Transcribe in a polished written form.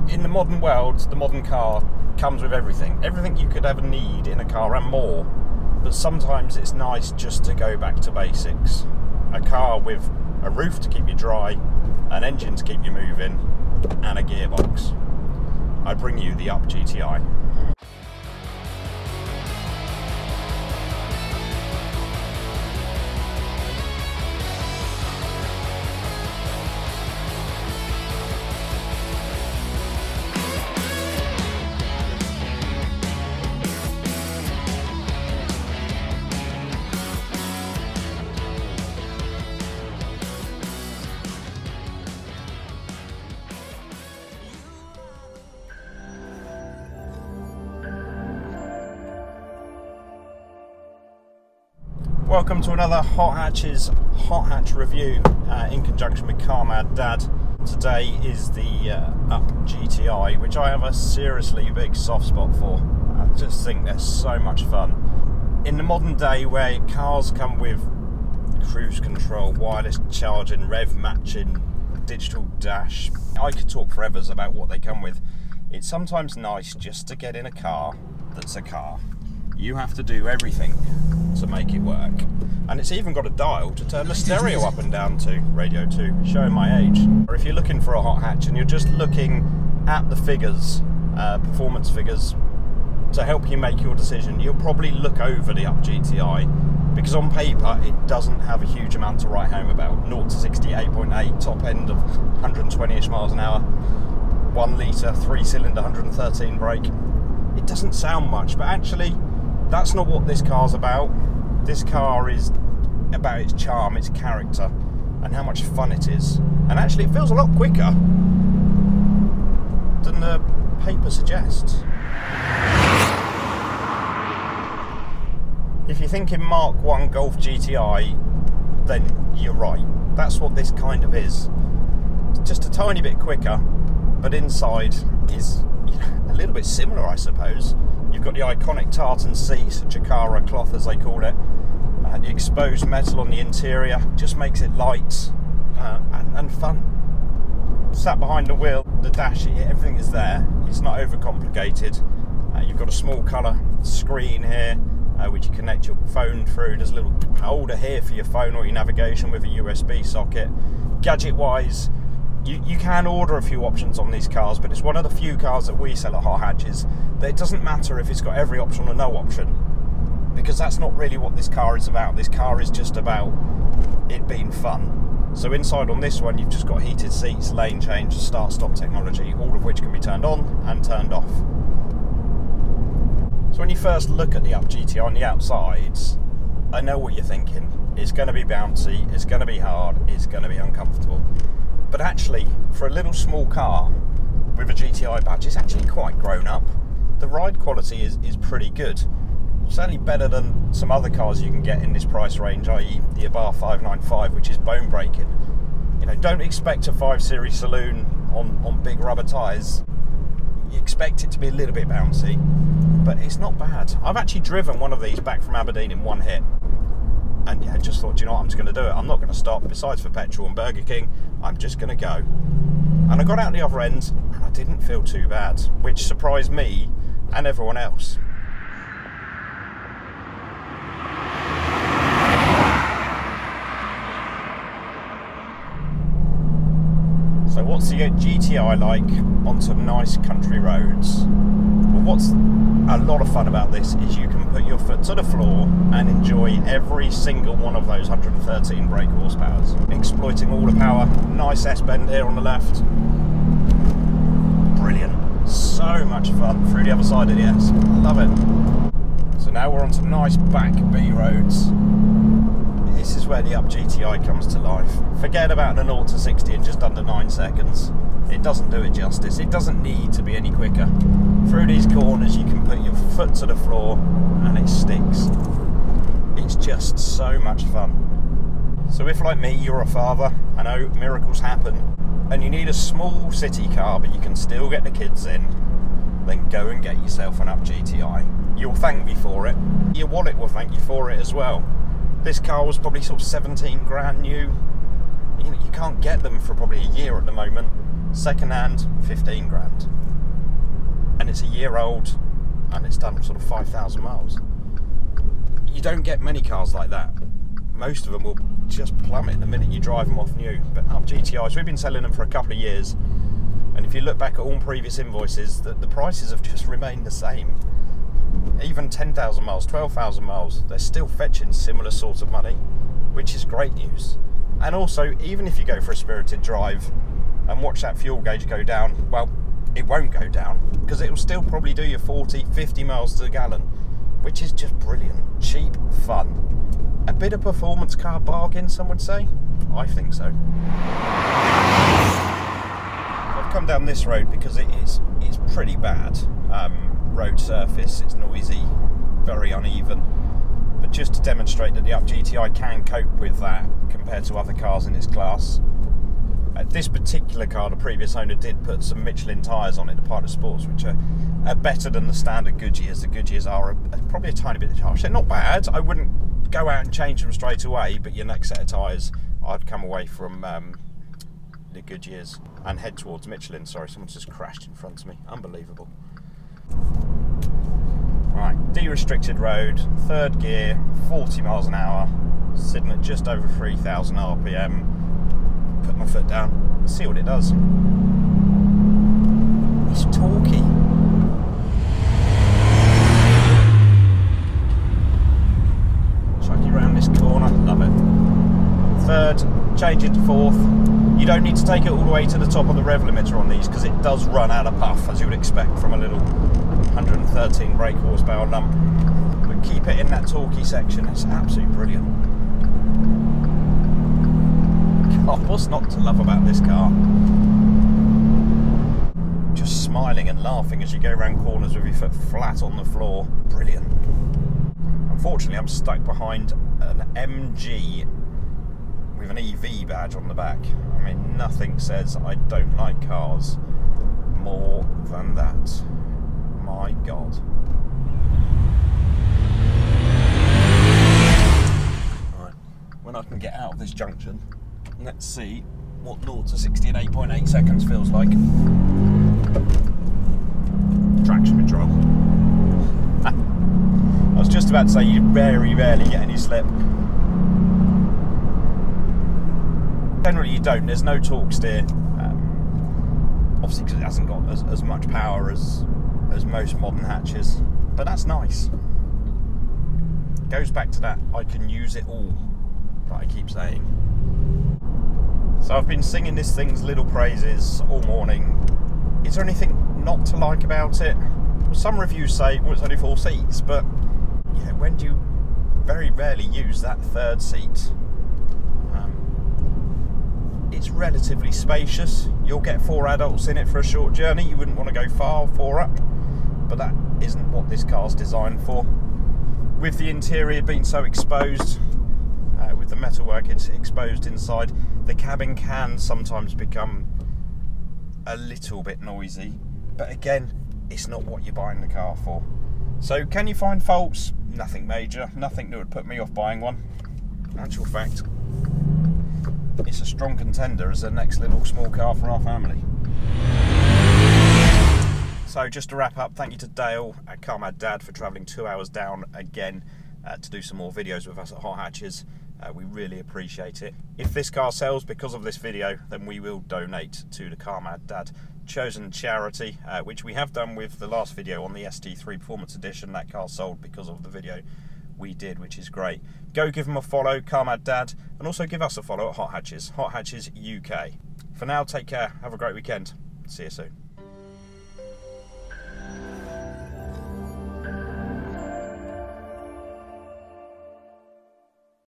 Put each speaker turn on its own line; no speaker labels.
In the modern world, the modern car comes with everything. Everything you could ever need in a car and more. But sometimes it's nice just to go back to basics. A car with a roof to keep you dry, an engine to keep you moving, and a gearbox. I bring you the Up GTI. Welcome to another Hot Hatch review in conjunction with Car Mad Dad. Today is the Up GTI, which I have a seriously big soft spot for. I just think they're so much fun. In the modern day where cars come with cruise control, wireless charging, rev matching, digital dash, I could talk forever about what they come with. It's sometimes nice just to get in a car that's a car. You have to do everything to make it work. And it's even got a dial to turn the stereo up and down to, radio 2, showing my age. Or if you're looking for a hot hatch and you're just looking at the figures, performance figures, to help you make your decision, you'll probably look over the Up GTI, because on paper it doesn't have a huge amount to write home about. 0 to 68.8, top end of 120ish miles an hour, 1 litre, 3-cylinder, 113 brake. It doesn't sound much, but actually that's not what this car's about. This car is about its charm, its character, and how much fun it is. And actually it feels a lot quicker than the paper suggests. If you're thinking Mark 1 Golf GTI, then you're right. That's what this kind of is. It's just a tiny bit quicker, but inside is a little bit similar, I suppose. You've got the iconic tartan seats, Jacara cloth as they call it. The exposed metal on the interior just makes it light and fun. Sat behind the wheel, the dash, everything is there. It's not overcomplicated. You've got a small colour screen here, which you connect your phone through. There's a little holder here for your phone or your navigation with a USB socket. Gadget-wise, you can order a few options on these cars, but it's one of the few cars that we sell at Hot Hatches that it doesn't matter if it's got every option or no option, because that's not really what this car is about. This car is just about it being fun. So inside on this one, you've just got heated seats, lane change, start-stop technology, all of which can be turned on and turned off. So when you first look at the Up GTI on the outside, I know what you're thinking. It's going to be bouncy, it's going to be hard, it's going to be uncomfortable. But actually, for a little small car with a GTI badge, it's actually quite grown up. The ride quality is pretty good. Certainly better than some other cars you can get in this price range, i.e. the Abarth 595, which is bone breaking. You know, don't expect a 5 Series saloon on big rubber tyres. You expect it to be a little bit bouncy, but it's not bad. I've actually driven one of these back from Aberdeen in one hit. And yeah, just thought, you know what, I'm just going to do it. I'm not going to stop. Besides for petrol and Burger King, I'm just going to go. And I got out the other end, and I didn't feel too bad, which surprised me and everyone else. So what's the GTI like on some nice country roads? Well, what's a lot of fun about this is you can put your foot to the floor and enjoy every single one of those 113 brake horsepowers. Exploiting all the power. Nice S-bend here on the left. Brilliant. So much fun through the other side of the S. Love it. So now we're on some nice back B roads. This is where the Up GTI comes to life. Forget about the 0 to 60 in just under 9 seconds. It doesn't do it justice. It doesn't need to be any quicker. Through these corners you can put your foot to the floor and it sticks. It's just so much fun. So if, like me, you're a father, I know miracles happen, and you need a small city car but you can still get the kids in, then go and get yourself an Up GTI. You'll thank me for it. Your wallet will thank you for it as well. This car was probably sort of 17 grand new. You can't get them for probably a year at the moment. Second hand, 15 grand. And it's a year old, and it's done sort of 5,000 miles. You don't get many cars like that. Most of them will just plummet the minute you drive them off new. But Up GTIs, we've been selling them for a couple of years, and if you look back at all previous invoices, the prices have just remained the same. Even 10,000 miles, 12,000 miles, they're still fetching similar sorts of money, which is great news. And also, even if you go for a spirited drive and watch that fuel gauge go down, well, it won't go down, because it will still probably do you 40, 50 miles to the gallon, which is just brilliant. Cheap, fun. A bit of performance car bargain, some would say. I think so. I've come down this road because it's pretty bad. Road surface, it's noisy, very uneven. But just to demonstrate that the Up GTI can cope with that compared to other cars in its class. This particular car, the previous owner did put some Michelin tyres on it, the Pilot Sports, which are better than the standard Goodyears. The Goodyears are probably a tiny bit harsh. They're not bad. I wouldn't go out and change them straight away, but your next set of tyres, I'd come away from the Goodyears and head towards Michelin. Sorry, someone's just crashed in front of me. Unbelievable. Right, de-restricted road, third gear, 40 miles an hour, sitting at just over 3,000 RPM. Put my foot down, see what it does. It's torquey. Chuck you round this corner, love it. Third, change it to fourth. You don't need to take it all the way to the top of the rev limiter on these, because it does run out of puff, as you would expect from a little 113 brake horsepower lump. But keep it in that torquey section, it's absolutely brilliant. God, what's not to love about this car? Just smiling and laughing as you go around corners with your foot flat on the floor. Brilliant. Unfortunately, I'm stuck behind an MG with an EV badge on the back. I mean, nothing says I don't like cars more than that. My God. Right, when I can get out of this junction, let's see what 0 to 60 in 8.8 seconds feels like. Traction control. I was just about to say you very rarely get any slip. Generally you don't, there's no torque steer. Obviously because it hasn't got as much power as most modern hatches. But that's nice. Goes back to that I can use it all that I keep saying. So I've been singing this thing's little praises all morning. Is there anything not to like about it? Well, some reviews say, well, it's only 4 seats, but you know, when do you very rarely use that third seat? It's relatively spacious. You'll get 4 adults in it for a short journey. You wouldn't want to go far 4 up, but that isn't what this car's designed for. With the interior being so exposed, with the metalwork it's exposed inside, the cabin can sometimes become a little bit noisy, but again, it's not what you're buying the car for. So can you find faults? Nothing major, nothing that would put me off buying one. In actual fact, it's a strong contender as the next little small car for our family. So just to wrap up, thank you to Dale at Car Mad Dad for travelling 2 hours down again to do some more videos with us at Hot Hatches. We really appreciate it. If this car sells because of this video, then we will donate to the Car Mad Dad chosen charity, which we have done with the last video on the ST3 Performance Edition. That car sold because of the video we did, which is great. Go give them a follow, Car Mad Dad, and also give us a follow at Hot Hatches UK. For now, take care, have a great weekend, see you soon.